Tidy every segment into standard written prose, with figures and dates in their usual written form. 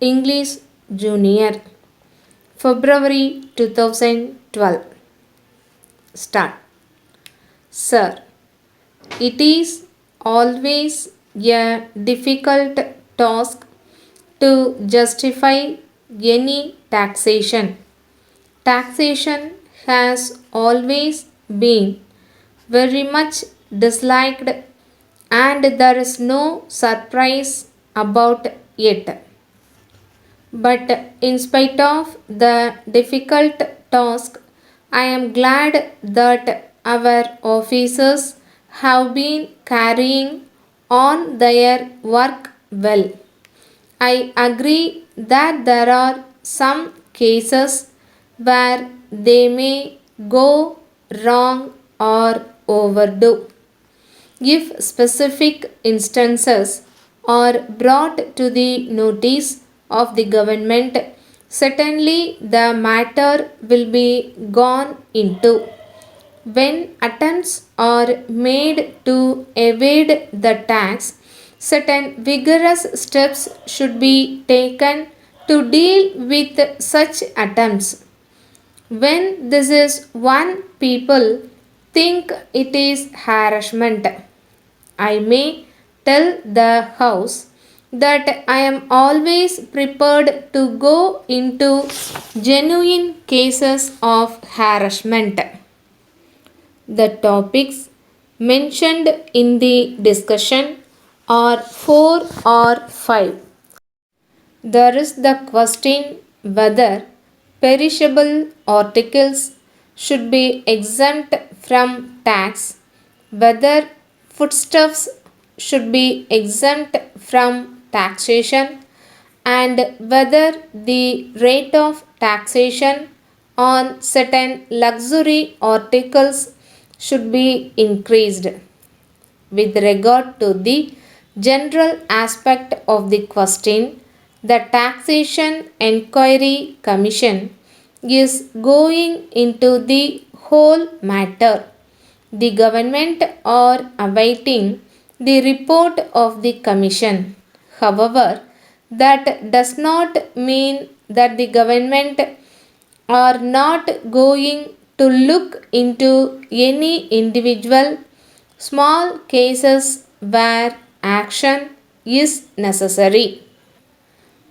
English Junior, February 2012. Start. Sir, it is always a difficult task to justify any taxation. Taxation has always been very much disliked, and there is no surprise about it. But in spite of the difficult task, I am glad that our officers have been carrying on their work well. I agree that there are some cases where they may go wrong or overdo. If specific instances are brought to the notice of the government, certainly the matter will be gone into. When attempts are made to evade the tax, certain vigorous steps should be taken to deal with such attempts. When this is one, people think it is harassment. I may tell the House that I am always prepared to go into genuine cases of harassment. The topics mentioned in the discussion are 4 or 5. There is the question whether perishable articles should be exempt from tax, whether foodstuffs should be exempt from taxation, and whether the rate of taxation on certain luxury articles should be increased. With regard to the general aspect of the question, the Taxation Enquiry Commission is going into the whole matter. The government are awaiting the report of the commission. However, that does not mean that the government are not going to look into any individual small cases where action is necessary.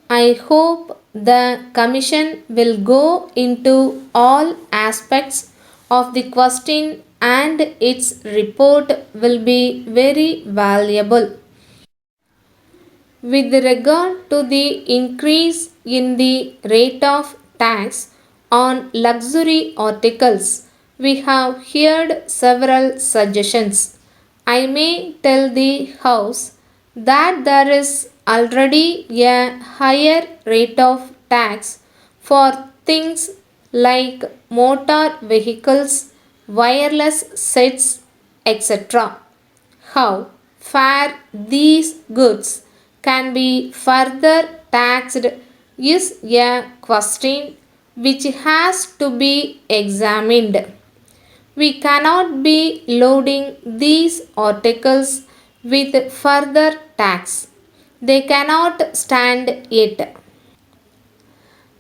I hope the Commission will go into all aspects of the question and its report will be very valuable. With regard to the increase in the rate of tax on luxury articles, we have heard several suggestions. I may tell the House that there is already a higher rate of tax for things like motor vehicles, wireless sets, etc. How far these goods can be further taxed is a question which has to be examined. We cannot be loading these articles with further tax. They cannot stand it.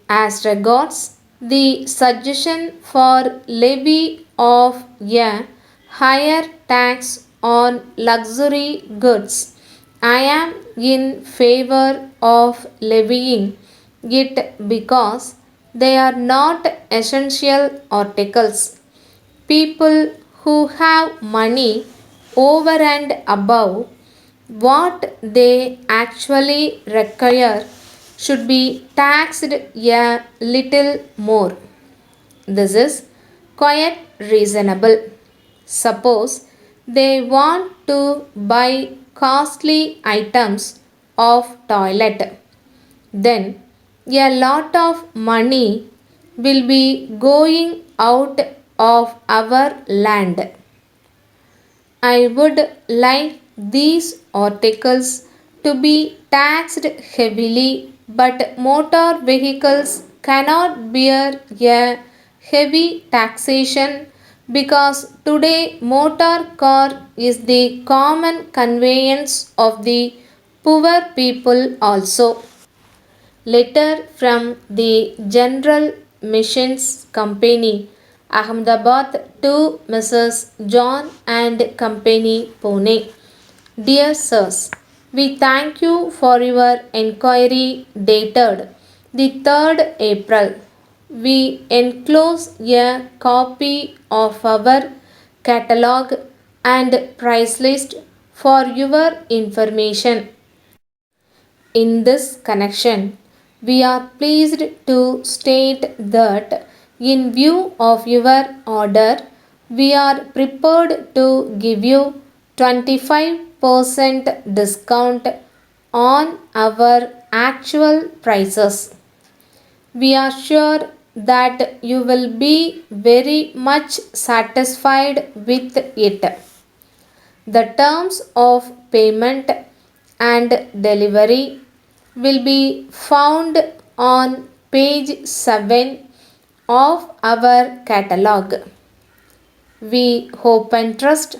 As regards the suggestion for levy of a higher tax on luxury goods, I am in favor of levying it because they are not essential articles. People who have money over and above what they actually require should be taxed a little more. This is quite reasonable. Suppose they want to buy costly items of toilet, then a lot of money will be going out of our land. I would like these articles to be taxed heavily, but motor vehicles cannot bear a heavy taxation because today motor car is the common conveyance of the poor people also. Letter from the General Missions Company, Ahmedabad to Mrs. John and Company, Pune. Dear Sirs, we thank you for your inquiry dated the 3rd April. We enclose a copy of our catalog and price list for your information. In this connection, we are pleased to state that in view of your order, we are prepared to give you 25% discount on our actual prices. We are sure that you will be very much satisfied with it. The terms of payment and delivery will be found on page 7 of our catalog. We hope and trust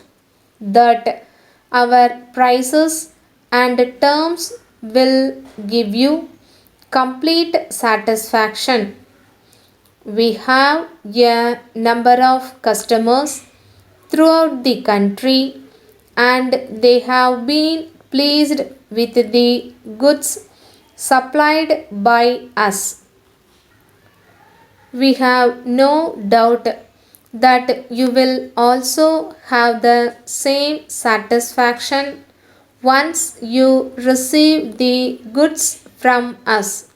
that our prices and terms will give you complete satisfaction. We have a number of customers throughout the country and they have been pleased with the goods supplied by us. We have no doubt that you will also have the same satisfaction once you receive the goods from us.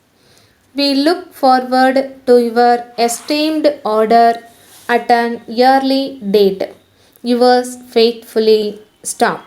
We look forward to your esteemed order at an early date. Yours faithfully, Storm.